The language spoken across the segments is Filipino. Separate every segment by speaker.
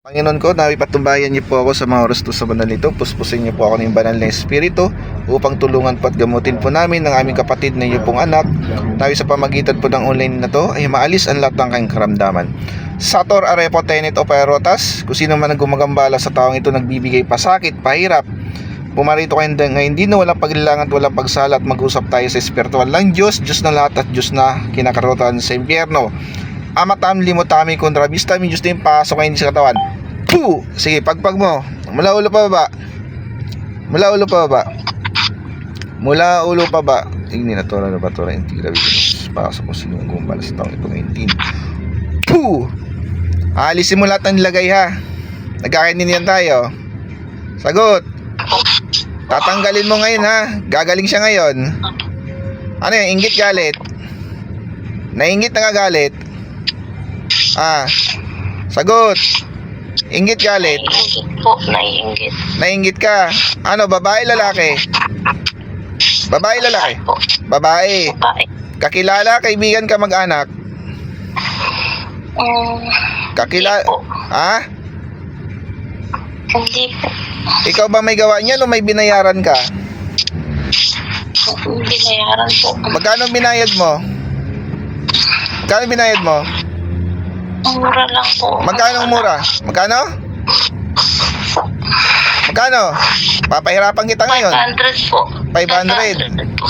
Speaker 1: Panginoon ko, nawi patumbayan niyo po ako sa mga oras to sa banal nito. Puspusin niyo po ako ng banal na Espiritu upang tulungan po at gamutin po namin ng aming kapatid na iyo pong anak. Nawi sa pamagitan po ng online na to ay maalis ang lahat ng kanyang karamdaman. Sator arepo tenet o paerotas, kung sino man ang gumagambala sa taong ito nagbibigay pasakit, pahirap, pumarito kayo ngayon din na walang paglilangan at walang pagsala at mag-usap tayo sa espiritual lang Diyos, Diyos na lahat at Diyos na kinakarotan sa impyerno. Amatam limotami kontra bistami Diyos na yung pasok ngayon sa katawan. Puh! Sige, pagpag mo. Mula ulo pa baba. Mula ulo pa baba. Mula ulo pa baba. Igni na tora na ba tora integra bilis. Pasok mo sinong gumbala sa taong itong 19. Puh! Alisin mo lahat ng nilagay ha. Nagkakainin yan tayo. Sagot. Tatanggalin mo ngayon ha. Gagaling siya ngayon. Ano yan? Inggit galit. Nainggit na galit. Sagot. Inggit galit.
Speaker 2: Naiinggit po, naiinggit.
Speaker 1: Nainggit ka. Ano, babae lalaki? Babae lalaki?
Speaker 2: Po,
Speaker 1: Babae.
Speaker 2: babae.
Speaker 1: Kakilala, kaibigan ka, mag-anak? Kakilala?
Speaker 2: Hindi po.
Speaker 1: Ha?
Speaker 2: Hindi po.
Speaker 1: Ikaw ba may gawa niyan o may binayaran ka?
Speaker 2: Binayaran po.
Speaker 1: Magkano binayad mo? Magkano binayad mo?
Speaker 2: Mura lang po.
Speaker 1: Magkano ang mura? Magkano? Magkano? Papahirapan kita ngayon.
Speaker 2: 500 po.
Speaker 1: 500.
Speaker 2: 500 po.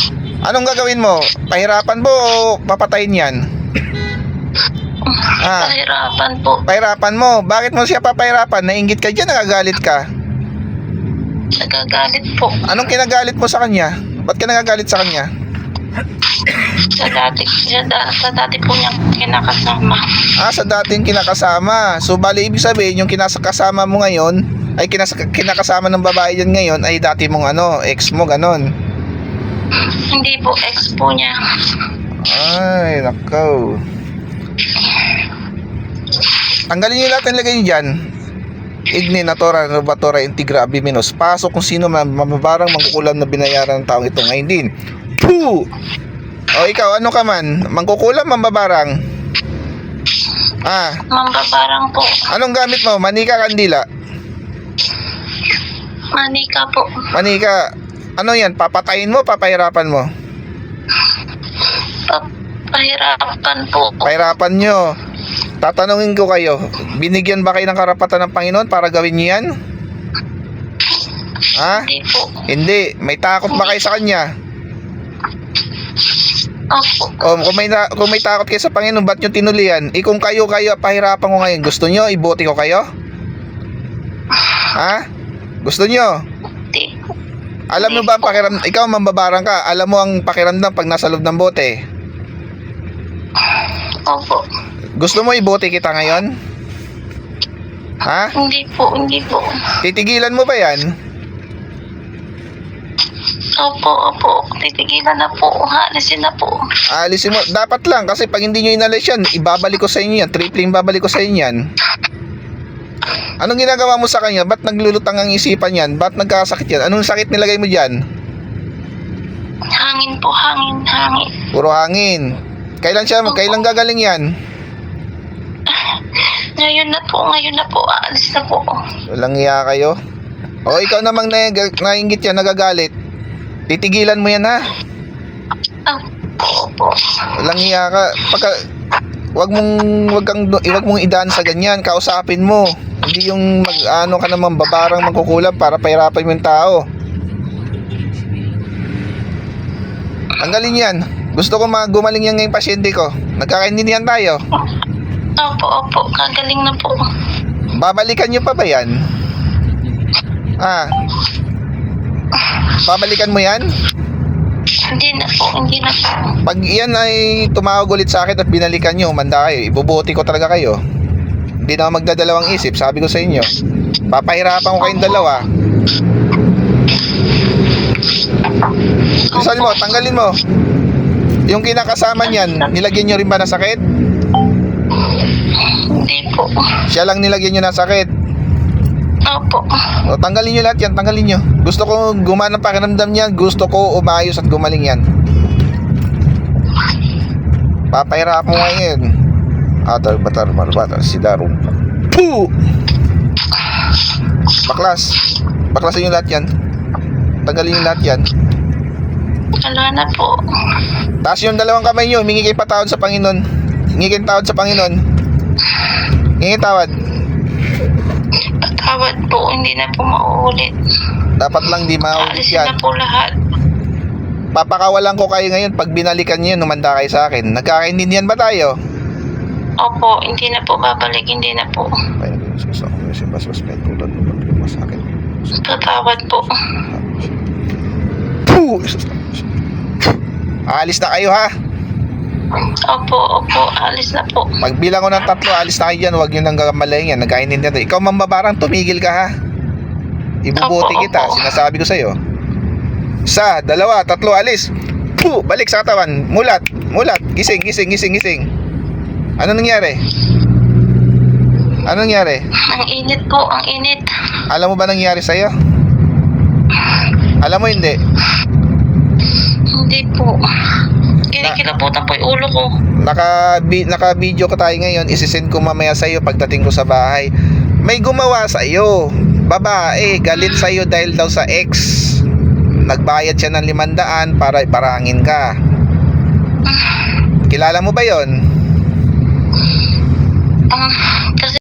Speaker 1: Anong gagawin mo? Pahirapan mo o papatayin yan?
Speaker 2: Pahirapan po.
Speaker 1: Pahirapan mo. Bakit mo siya papahirapan? Nainggit ka dyan, nagagalit ka.
Speaker 2: Nagagalit po.
Speaker 1: Anong kinagalit mo sa kanya? Ba't ka nagagalit sa kanya?
Speaker 2: Sa dati po niyang kinakasama.
Speaker 1: Sa dating kinakasama. So, bali, ibig sabihin, yung kinakasama mo ngayon, ay kinakasama ng babae yan ngayon, ay dati mong ex mo, ganon.
Speaker 2: Hindi po, ex po niya.
Speaker 1: Ay, nakaw. Tanggalin niyo lahat ng lagay niyo dyan. Igni natora novatora integra abimenos. Pasok kung sino man mamabarang mangkukulam na binayaran ng taong ito ngayon din. Puh! O ikaw, ano ka man? Mangkukulam, mambabarang?
Speaker 2: Mambabarang po.
Speaker 1: Anong gamit mo? Manika, kandila?
Speaker 2: Manika po.
Speaker 1: Manika. Ano yan? Papatayin mo, papahirapan mo?
Speaker 2: Pahirapan po.
Speaker 1: Pahirapan nyo. Tatanungin ko kayo, binigyan ba kayo ng karapatan ng Panginoon para gawin niyo yan?
Speaker 2: Hindi po.
Speaker 1: Hindi. May takot ba kayo sa Kanya?
Speaker 2: Opo.
Speaker 1: Kung may takot kayo sa Panginoon, ba't nyo tinulian? Kung kayo, pahirapan ko ngayon, gusto nyo, ibote ko kayo? Gusto nyo?
Speaker 2: Hindi po.
Speaker 1: Alam mo ba ang pakiramdam? Ikaw, mambabarang ka. Alam mo ang pakiramdam pag nasa loob ng bote?
Speaker 2: Opo.
Speaker 1: Gusto mo ibote kita ngayon?
Speaker 2: Hindi po, hindi po.
Speaker 1: Titigilan mo ba yan?
Speaker 2: Opo. Titigilan na po. Alisin na po.
Speaker 1: Alisin mo. Dapat lang kasi pag hindi nyo inalis yan, ibabalik ko sa inyo yan. Tripling babalik ko sa inyo yan. Anong ginagawa mo sa kanya? Ba't naglulutang ang isipan yan? Ba't nagkasakit yan? Anong sakit nilagay mo dyan?
Speaker 2: Hangin po, hangin.
Speaker 1: Puro hangin. Kailan gagaling yan?
Speaker 2: Ngayon na po. Aalis na po.
Speaker 1: Walang iya kayo. O ikaw namang nainggit yan, nagagalit. Titigilan mo yan ha.
Speaker 2: Opo.
Speaker 1: Walang iya ka. Wag mong idaan sa ganyan, kausapin mo. Hindi yung ka naman babarang magkukulam para pahirapan mo yung tao. Tanggalin yan. Gusto ko gumaling yan ngayong pasyente ko. Nagkakaintindihan tayo.
Speaker 2: Opo. Kagaling na po.
Speaker 1: Babalikan nyo pa ba yan? Babalikan mo yan?
Speaker 2: Hindi na po.
Speaker 1: Pag yan ay tumawag ulit sa akin at binalikan nyo, umanda kayo, ibubuti ko talaga kayo. Hindi na ako magdadalawang isip, sabi ko sa inyo. Papahirapan ko kayong dalawa. Isali mo, tanggalin mo. Yung kinakasama niyan, nilagyan nyo rin ba na sakit?
Speaker 2: Hindi po.
Speaker 1: Siya lang nilagyan nyo na sakit.
Speaker 2: Opo.
Speaker 1: O, tanggalin nyo lahat yan, tanggalin nyo. Gusto ko gumana ang pakiramdam niya, gusto ko umayos at gumaling yan. Papahirapan mo ngayon. Atar batar marbatar si Darum. Puh! Baklas. Baklasin yung lahat yan. Tanggalin yung lahat yan.
Speaker 2: Wala na po.
Speaker 1: Taas yung dalawang kamay nyo. Humingi kayo patawad sa Panginoon. Humingi kayo tawad sa Panginoon. Humingi tawad.
Speaker 2: Patawad po, hindi na po mauulit.
Speaker 1: Dapat lang di maulit
Speaker 2: Alisin
Speaker 1: yan.
Speaker 2: na po lahat.
Speaker 1: Papakawalan ko kayo ngayon pag binalikan nyo yun, numanda kayo sa akin. Nagkakaintindihan ba tayo?
Speaker 2: Opo, hindi na po babalik, hindi na po.
Speaker 1: Ay, gusto ko yung simbas-bas na ito doon sa akin.
Speaker 2: Patawad po.
Speaker 1: Puh! Alis na kayo ha.
Speaker 2: Opo, alis na po.
Speaker 1: Pagbilang ko ng 3, alis na kayo dyan. Huwag nyo nang gagamalayin yan. Nagkaintindihan tayo. Ikaw mambabarang, tumigil ka ha. Ibubuti
Speaker 2: Opo,
Speaker 1: kita.
Speaker 2: opo.
Speaker 1: Sinasabi ko sa'yo. 1, 2, 3, alis. Puh! Balik sa katawan. Mulat. Gising. Ano nangyari? Ano nangyari?
Speaker 2: Ang init po, ang init.
Speaker 1: Alam mo ba nangyari sa'yo? Alam mo hindi?
Speaker 2: Hindi po. Kinikilabutan po yung ulo ko.
Speaker 1: Naka-video ko tayo ngayon. Isisend ko mamaya sa'yo pagdating ko sa bahay. May gumawa sa'yo. Babae, galit sa'yo dahil daw sa ex. Nagbayad siya ng 500 para iparangin ka. Kilala mo ba yon?
Speaker 2: Kasi